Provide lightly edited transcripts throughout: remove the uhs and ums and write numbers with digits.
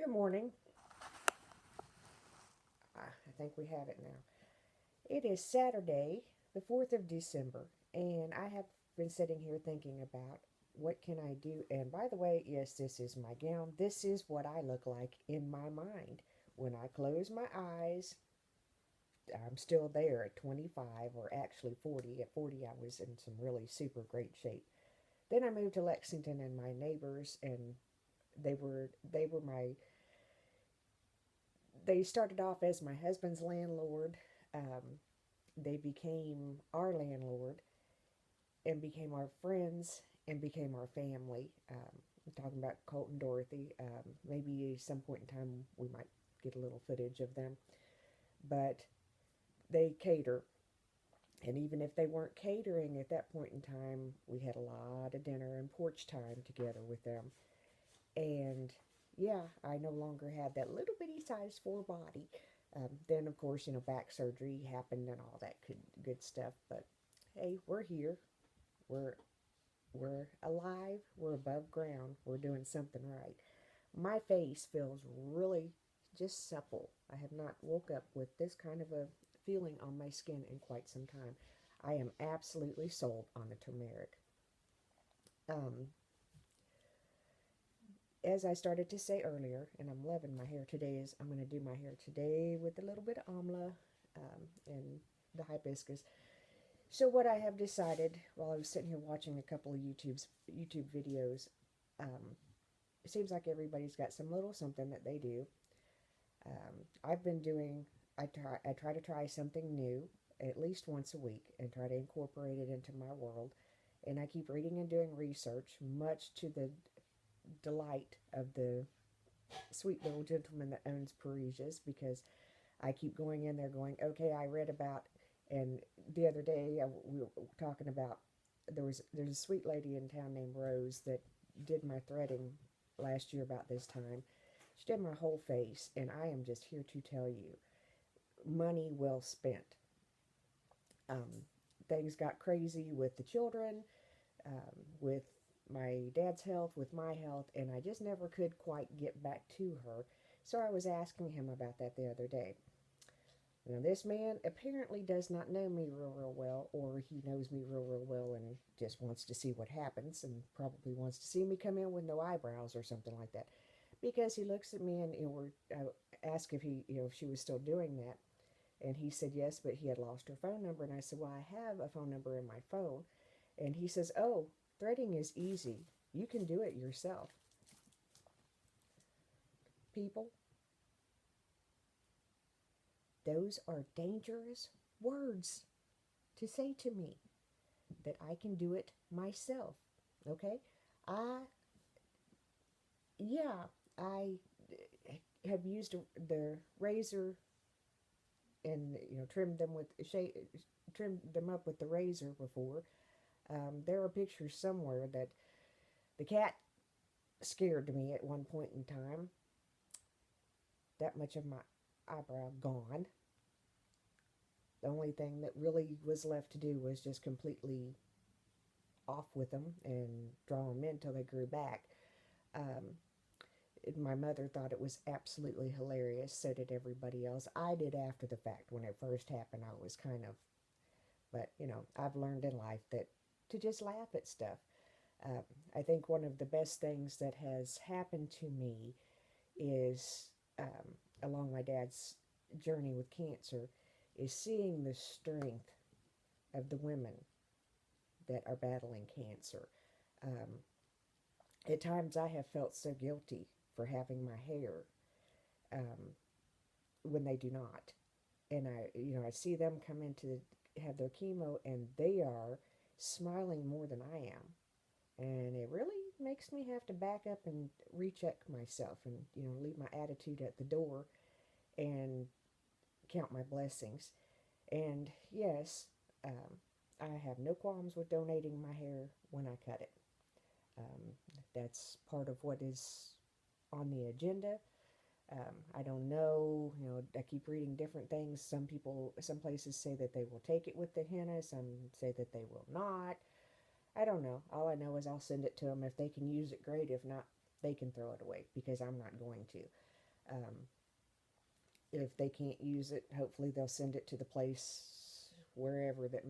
Good morning. I think we have it now. It is Saturday, the 4th of December, and I have been sitting here thinking about what can I do? And by the way, yes, this is my gown. This is what I look like in my mind. When I close my eyes, I'm still there at 25 or actually 40. At 40, I was in some really super great shape. Then I moved to Lexington and my neighbors and they were my they started off as my husband's landlord. They became our landlord and became our friends and became our family. I'm talking about Colt and Dorothy. Maybe at some point in time we might get a little footage of them. But they cater. And even if they weren't catering at that point in time, we had a lot of dinner and porch time together with them. And yeah, I no longer had that little bitty size 4 body. Then, of course, back surgery happened and all that good stuff. But hey, we're here. We're we're alive. We're above ground. We're doing something right. My face feels really just supple. I have not woke up with this kind of a feeling on my skin in quite some time. I am absolutely sold on the turmeric. Um, as I started to say earlier, and I'm loving my hair today, is I'm going to do my hair today with a little bit of amla and the hibiscus. So what I have decided while I was sitting here watching a couple of YouTube videos, um, it seems like everybody's got some little something that they do. I've been doing. I try to try something new at least once a week and try to incorporate it into my world. And I keep reading and doing research, much to the delight of the sweet little gentleman that owns Parisia's, because I keep going in there going, okay, I read about, and the other day we were talking about, there's a sweet lady in town named Rose that did my threading last year about this time. She did my whole face, and I am just here to tell you, money well spent. Um, Things got crazy with the children, with my dad's health, with my health, and I just never could quite get back to her. So I was asking him about that the other day. Now, this man apparently does not know me real well, or he knows me real well and just wants to see what happens and probably wants to see me come in with no eyebrows or something like that. Because he looks at me and I asked if if she was still doing that. And he said yes, but he had lost her phone number. And I said, well, I have a phone number in my phone. And he says, oh, threading is easy. You can do it yourself. People, those are dangerous words to say to me, that I can do it myself. Okay? I, yeah, I have used the razor and, trimmed them up with the razor before. There are pictures somewhere that the cat scared me at one point in time. That much of my eyebrow gone. The only thing that really was left to do was just completely off with them and draw them in until they grew back. Um, my mother thought it was absolutely hilarious. So did everybody else. I did after the fact. When it first happened, I was kind of, but I've learned in life that to just laugh at stuff. Um, I think one of the best things that has happened to me is, along my dad's journey with cancer, is seeing the strength of the women that are battling cancer. Um, at times, I have felt so guilty for having my hair, um, when they do not, and I see them come in to have their chemo, and they are smiling more than I am, and it really makes me have to back up and recheck myself, and leave my attitude at the door and count my blessings. And yes, um, I have no qualms with donating my hair when I cut it. Um, that's part of what is on the agenda. I don't know, I keep reading different things. Some places say that they will take it with the henna, some say that they will not. I don't know. All I know is I'll send it to them. If they can use it, great. If not, they can throw it away because I'm not going to. If they can't use it, hopefully they'll send it to the place wherever that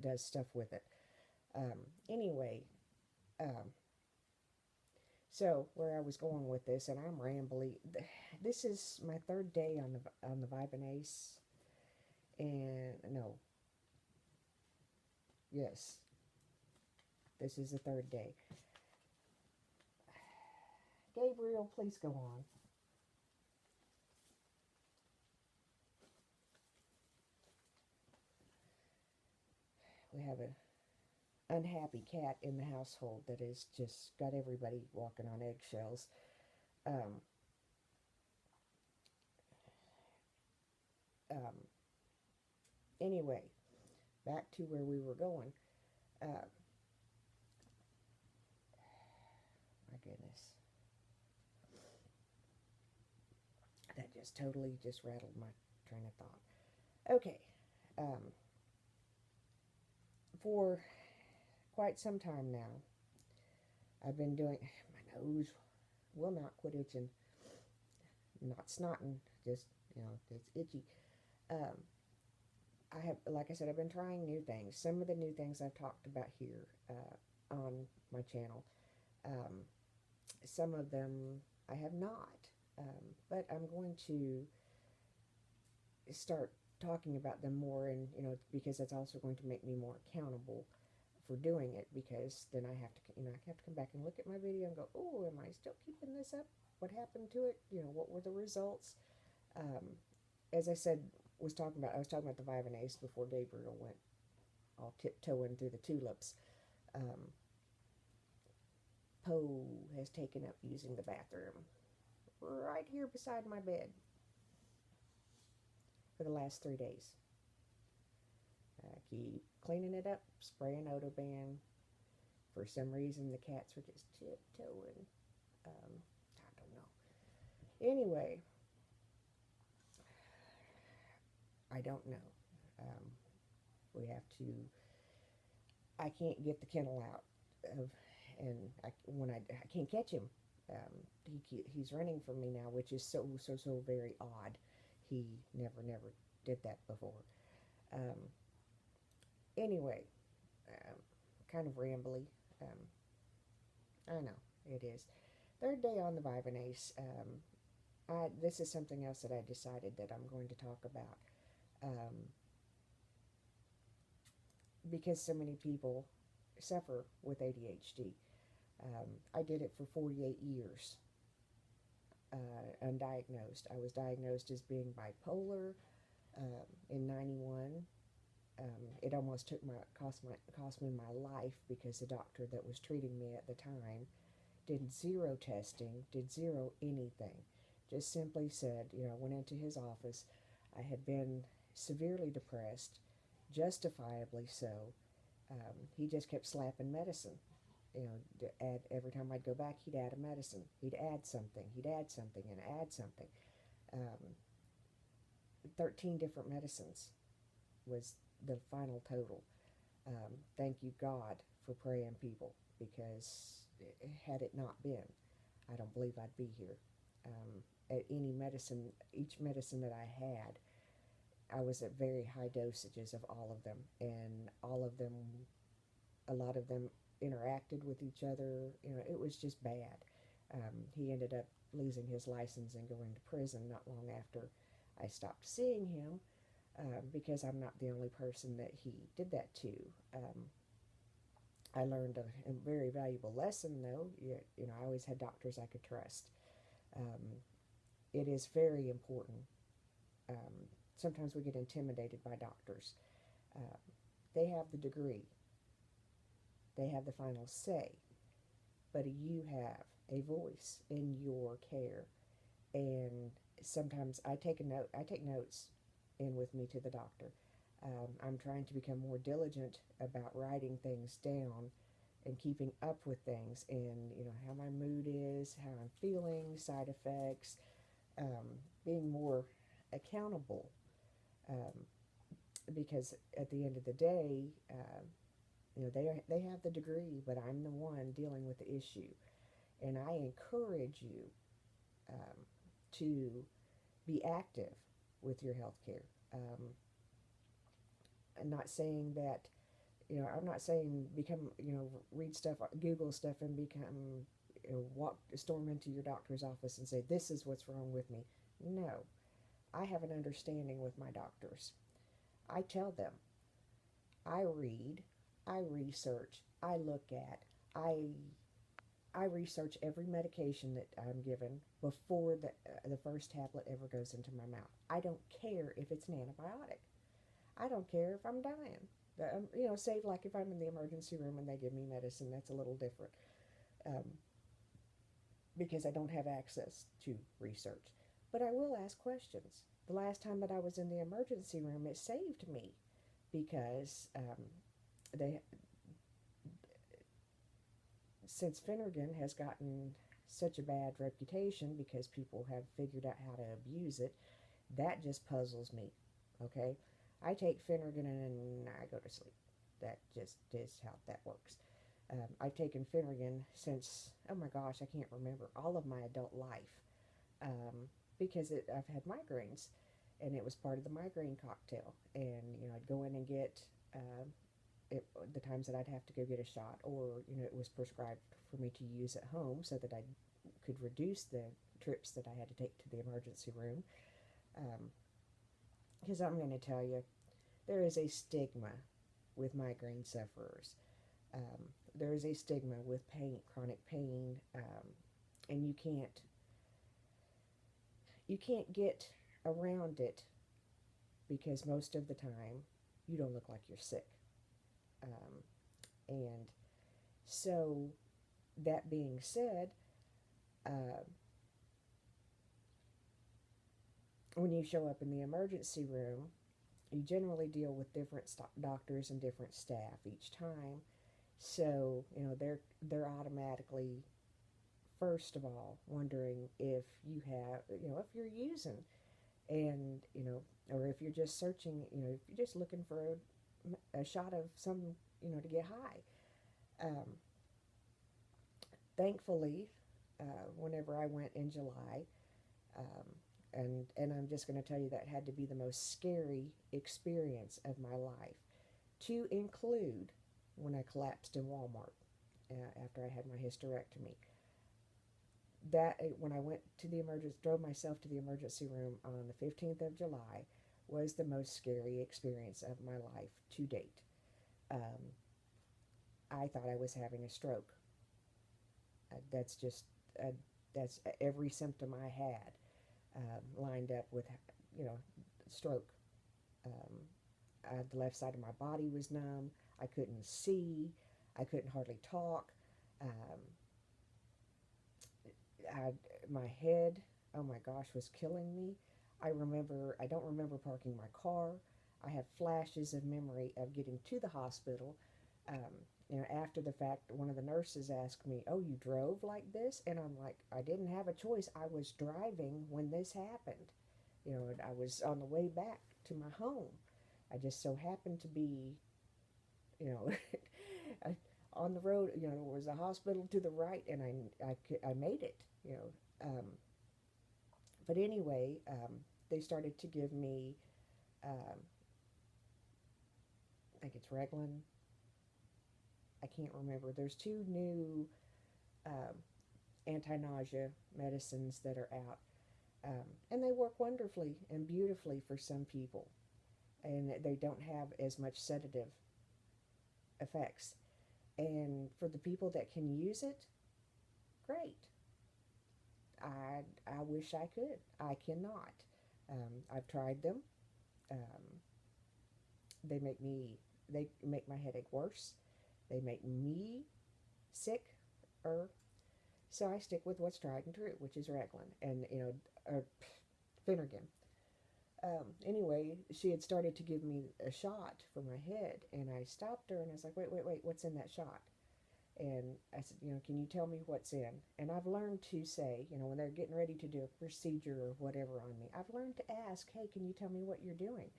does stuff with it. Anyway, um, so where I was going with this, and I'm rambly. This is my third day on the Vibinace, and no, yes, this is the third day. Gabriel, please go on. We have a unhappy cat in the household that has just got everybody walking on eggshells. Um, um, anyway, back to where we were going. Uh, my goodness, that just totally just rattled my train of thought. Okay, um, for quite some time now, I've been doing. My nose will not quit itching, not snotting, just it's itchy. Um, I have, like I said, I've been trying new things. Some of the new things I've talked about here on my channel. Um, some of them I have not. But I'm going to start talking about them more, and because that's also going to make me more accountable for doing it. Because then I have to, I have to come back and look at my video and go, oh, am I still keeping this up? What happened to it? What were the results? Um, as I said, I was talking about the Vivinace before Gabriel went all tiptoeing through the tulips. Um, Poe has taken up using the bathroom right here beside my bed for the last 3 days. I keep cleaning it up, spraying Odoban. For some reason, the cats were just tiptoeing. I don't know. Anyway, I don't know. Um, we have to. I can't get the kennel out of, and I can't catch him. He's running from me now, which is so very odd. He never did that before. Um, anyway, um, kind of rambly. I know it is. Third day on the Vibinace. This is something else that I decided that I'm going to talk about. Because so many people suffer with ADHD. I did it for 48 years, undiagnosed. I was diagnosed as being bipolar in '91. It almost cost me my life because the doctor that was treating me at the time did zero testing, did zero anything. Just simply said, went into his office. I had been severely depressed, justifiably so. He just kept slapping medicine. To add, every time I'd go back, he'd add a medicine. He'd add something. He'd add something and add something. Um, 13 different medicines was the final total. Thank you, God, for praying people, because had it not been, I don't believe I'd be here. At each medicine that I had, I was at very high dosages of all of them, and a lot of them interacted with each other. It was just bad. He ended up losing his license and going to prison not long after I stopped seeing him, because I'm not the only person that he did that to. I learned a very valuable lesson, though. I always had doctors I could trust. Um, it is very important. Sometimes we get intimidated by doctors. Uh, they have the degree, they have the final say, but you have a voice in your care. And sometimes I take notes in with me to the doctor. I'm trying to become more diligent about writing things down and keeping up with things, and how my mood is, how I'm feeling, side effects, being more accountable, um, because at the end of the day, they have the degree, but I'm the one dealing with the issue, and I encourage you um, to be active with your health care. I'm not saying that, I'm not saying become, read stuff, Google stuff, and become, storm into your doctor's office and say, this is what's wrong with me. No, I have an understanding with my doctors. I tell them, I read, I research, I look at, I I research every medication that I'm given before the first tablet ever goes into my mouth. I don't care if it's an antibiotic. I don't care if I'm dying. Save like if I'm in the emergency room and they give me medicine, that's a little different, um, because I don't have access to research. But I will ask questions. The last time that I was in the emergency room, it saved me because they since Phenergan has gotten such a bad reputation because people have figured out how to abuse it, that just puzzles me. Okay? I take Phenergan and I go to sleep. That just is how that works. I've taken Phenergan since, oh my gosh, I can't remember, all of my adult life, because I've had migraines, and it was part of the migraine cocktail. And, I'd go in and get the times that I'd have to go get a shot, or it was prescribed for me to use at home so that I could reduce the trips that I had to take to the emergency room. Because I'm going to tell you, there is a stigma with migraine sufferers. Um, there is a stigma with pain, chronic pain, and you can't get around it because most of the time you don't look like you're sick. Um, and so, that being said, uh, when you show up in the emergency room, you generally deal with different doctors and different staff each time. So, they're automatically, first of all, wondering if you have, if you're using, and, or if you're just searching, if you're just looking for a shot of some, to get high. Thankfully, whenever I went in July, um, and I'm just going to tell you that had to be the most scary experience of my life, to include when I collapsed in Walmart after I had my hysterectomy. That when I went to the emergency, drove myself to the emergency room on the 15th of July, was the most scary experience of my life to date. Um, I thought I was having a stroke. That's just that's every symptom I had, lined up with, you know, stroke. The left side of my body was numb. I couldn't see. I couldn't hardly talk. Um, I, my head, oh my gosh, was killing me. I don't remember parking my car. I have flashes of memory of getting to the hospital. After the fact, one of the nurses asked me, "Oh, you drove like this?" And I'm like, "I didn't have a choice. I was driving when this happened. And I was on the way back to my home. I just so happened to be, you know, on the road. There was a hospital to the right, and I made it. Um, but anyway, they started to give me, um, I think it's Reglan. I can't remember. There's two new um, anti-nausea medicines that are out, and they work wonderfully and beautifully for some people, and they don't have as much sedative effects. And for the people that can use it, great. I wish I could. I cannot. I've tried them. Um, they make my headache worse. They make me sick, or so I stick with what's tried and true, which is Raglan and or Phenergan. Anyway, she had started to give me a shot for my head, and I stopped her and I was like, wait, what's in that shot? And I said, can you tell me what's in? And I've learned to say, when they're getting ready to do a procedure or whatever on me, I've learned to ask, hey, can you tell me what you're doing?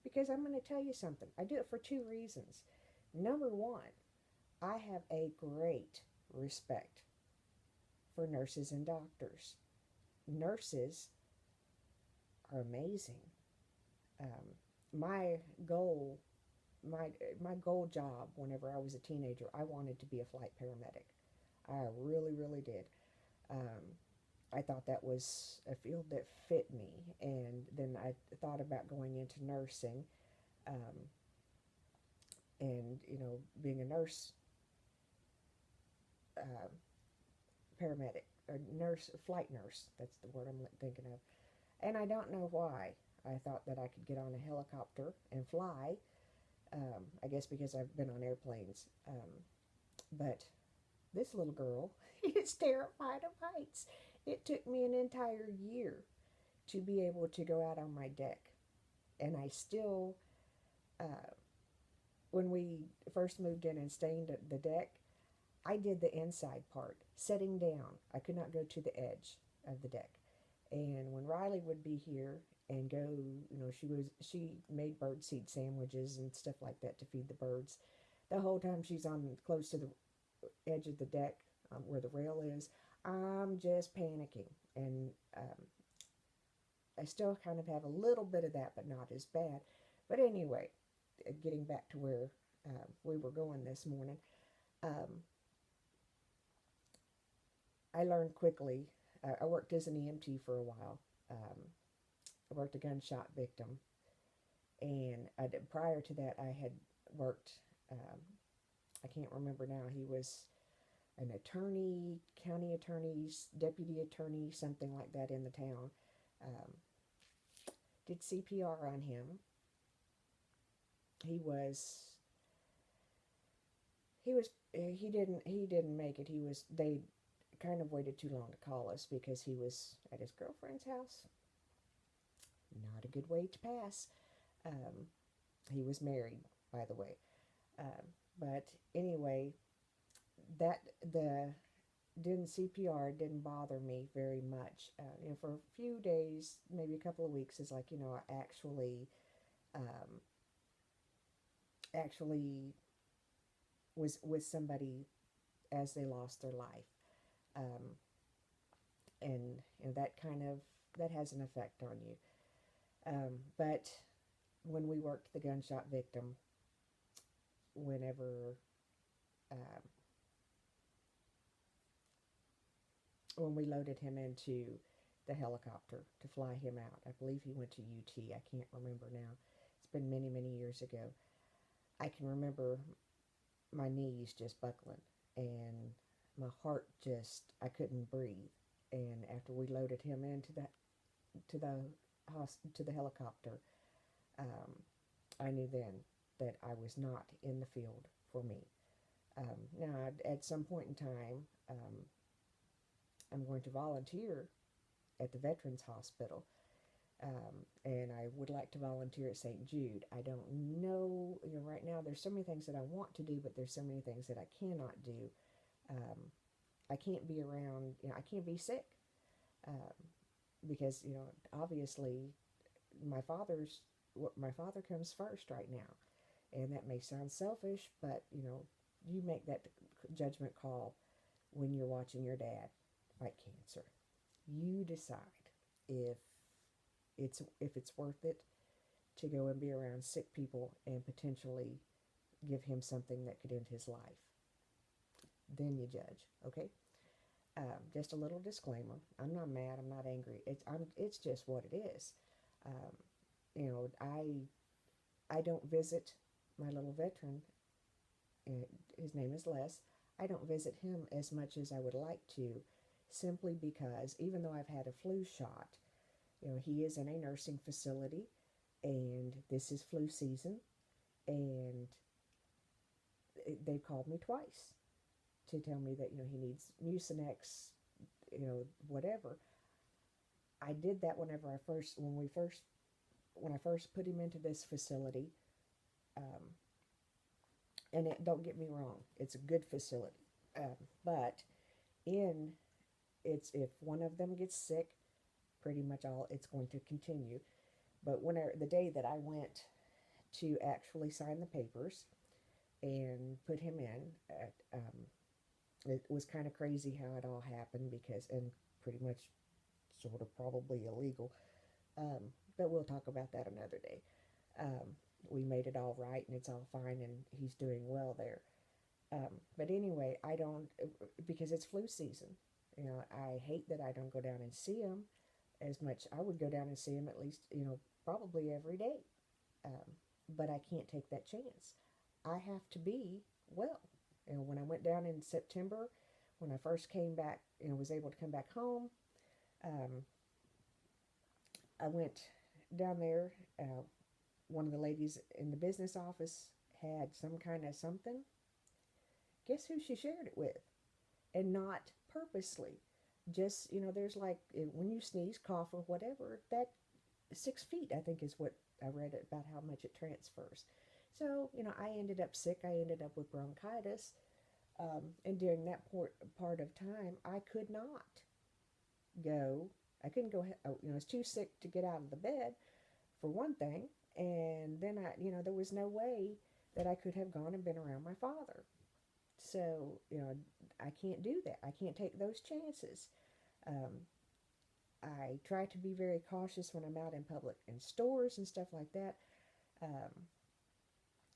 Because I'm going to tell you something. I do it for two reasons. Number one, I have a great respect for nurses and doctors. nurses are amazing. Um, my goal, my my goal job whenever I was a teenager, I wanted to be a flight paramedic. I really, really did. Um, I thought that was a field that fit me, and then I thought about going into nursing, um, and being a nurse, uh, paramedic, or nurse, flight nurse. That's the word I'm thinking of. And I don't know why. I thought that I could get on a helicopter and fly. I guess because I've been on airplanes. But this little girl is terrified of heights. It took me an entire year to be able to go out on my deck. And I still, uh, when we first moved in and stained the deck, I did the inside part, sitting down. I could not go to the edge of the deck. And when Riley would be here and go, she made bird seed sandwiches and stuff like that to feed the birds. The whole time she's on close to the edge of the deck, where the rail is, I'm just panicking. And I still kind of have a little bit of that, but not as bad. But anyway, getting back to where we were going this morning, um, I learned quickly. I worked as an EMT for a while. I worked a gunshot victim, and prior to that, I had worked. Um, I can't remember now. He was an attorney, county attorney, deputy attorney, something like that in the town. Um, did CPR on him. He was he didn't make it. They kind of waited too long to call us because he was at his girlfriend's house. Not a good way to pass. Um, he was married, by the way. Um, but anyway, that the doing CPR didn't bother me very much. For a few days, maybe a couple of weeks, is like I um, actually was with somebody as they lost their life, um, and that kind of that has an effect on you. But when we worked the gunshot victim, whenever um, when we loaded him into the helicopter to fly him out, I believe he went to UT. I can't remember now. It's been many, many years ago. I can remember my knees just buckling and my heart I couldn't breathe. And after we loaded him into to the to the helicopter, um, I knew then that I was not in the field for me. Now, at some point in time, I'm going to volunteer at the Veterans Hospital, and I would like to volunteer at St. Jude. I don't know, right now there's so many things that I want to do, but there's so many things that I cannot do. Um, I can't be around, I can't be sick, um, because, obviously my father comes first right now. And that may sound selfish, but, you make that judgment call when you're watching your dad fight cancer. You decide if it's worth it to go and be around sick people and potentially give him something that could end his life. Then you judge, okay? Just a little disclaimer. I'm not mad. I'm not angry. It's just what it is. Um, I don't visit my little veteran. His name is Les. I don't visit him as much as I would like to, simply because even though I've had a flu shot, he is in a nursing facility, and this is flu season, and they've called me twice to tell me that he needs Mucinex, whatever. I did that when I first put him into this facility, um, and don't get me wrong, it's a good facility, but in it's if one of them gets sick, pretty much all it's going to continue. But the day that I went to actually sign the papers and put him in, it was kind of crazy how it all happened, because, and pretty much sort of probably illegal. Um, but we'll talk about that another day. Um, we made it all right and it's all fine and he's doing well there. But anyway, I don't, because it's flu season. You know, I hate that I don't go down and see him as much. I would go down and see him at least, probably every day. Um, but I can't take that chance. I have to be well. When I went down in September, when I first came back, was able to come back home, um, I went down there. One of the ladies in the business office had some kind of something. Guess who she shared it with? And not purposely. Just, there's like when you sneeze, cough, or whatever, that 6 feet, I think, is what I read about how much it transfers. So, I ended up sick. I ended up with bronchitis. And during that part of time, I could not go. I couldn't go, I was too sick to get out of the bed, for one thing. And then there was no way that I could have gone and been around my father. So, I can't do that. I can't take those chances. Um, I try to be very cautious when I'm out in public in stores and stuff like that. Um,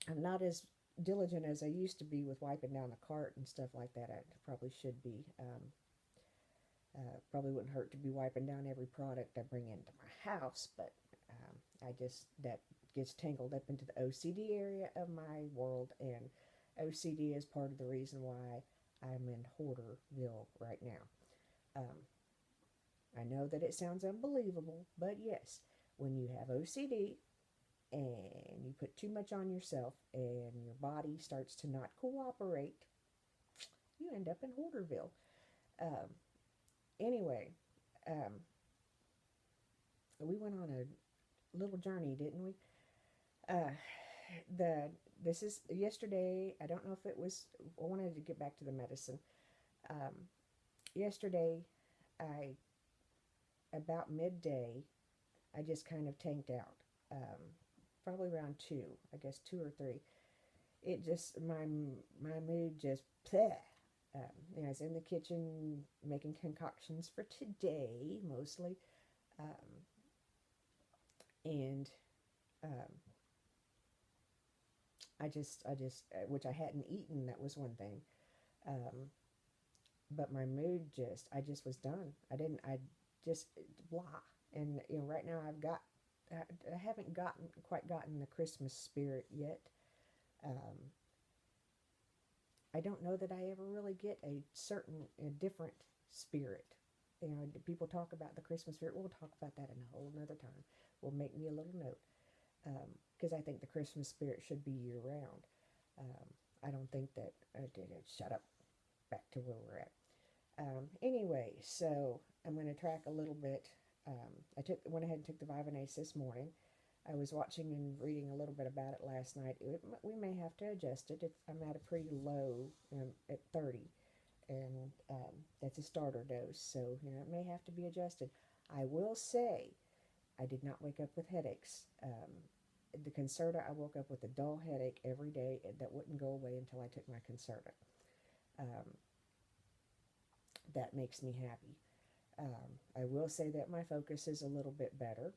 I'm not as diligent as I used to be with wiping down the cart and stuff like that. I probably should be. Probably wouldn't hurt to be wiping down every product I bring into my house, but that gets tangled up into the OCD area of my world, and OCD is part of the reason why I'm in Hoarderville right now. I know that it sounds unbelievable, but yes, when you have OCD and you put too much on yourself and your body starts to not cooperate, you end up in Hoarderville. Um, anyway, um, we went on a little journey, didn't we? Uh, this is yesterday. I don't know if it was. I wanted to get back to the medicine. Um, Yesterday, I about midday, I just kind of tanked out. Probably around 2, I guess 2 or 3. It just my mood just bleh. I was in the kitchen making concoctions for today mostly, um, and um, which I hadn't eaten. That was one thing, um, but my mood I just was done. I just blah. And right now I haven't quite gotten the Christmas spirit yet. Um, I don't know that I ever really get a different spirit. People talk about the Christmas spirit. We'll talk about that in a whole another time. We'll make me a little note, because I think the Christmas spirit should be year round. I don't think that. Shut up. Back to where we're at. Anyway, so I'm going to track a little bit. Went ahead and took the Vivanase this morning. I was watching and reading a little bit about it last night. We may have to adjust it. I'm at a pretty low, at 30, and that's a starter dose, so it may have to be adjusted. I will say, I did not wake up with headaches. The Concerta, I woke up with a dull headache every day that wouldn't go away until I took my Concerta. That makes me happy. I will say that my focus is a little bit better.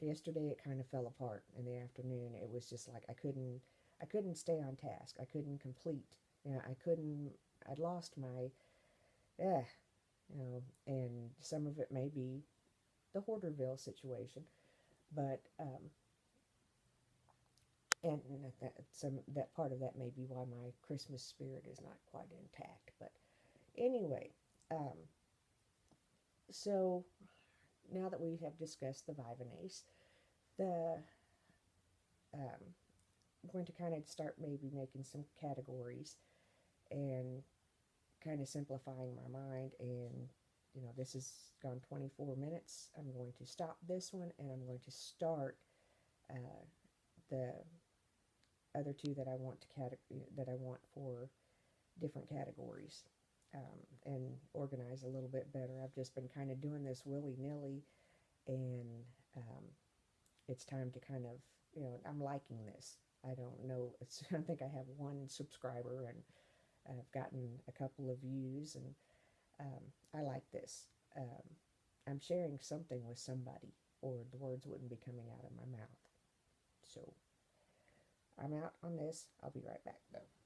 Yesterday it kind of fell apart in the afternoon. It was just like I couldn't stay on task. I couldn't complete. I'd lost my, and some of it may be the Hoarderville situation, but and that part of that may be why my Christmas spirit is not quite intact. But anyway, so now that we have discussed the Vivanase, I'm going to kind of start maybe making some categories and kind of simplifying my mind. And this has gone 24 minutes. I'm going to stop this one and I'm going to start the other two that I want for different categories, and organize a little bit better. I've just been kind of doing this willy-nilly, and it's time to kind of, I'm liking this. I don't know, I think I have 1 subscriber, and I've gotten a couple of views, and I like this. I'm sharing something with somebody, or the words wouldn't be coming out of my mouth. So I'm out on this. I'll be right back though.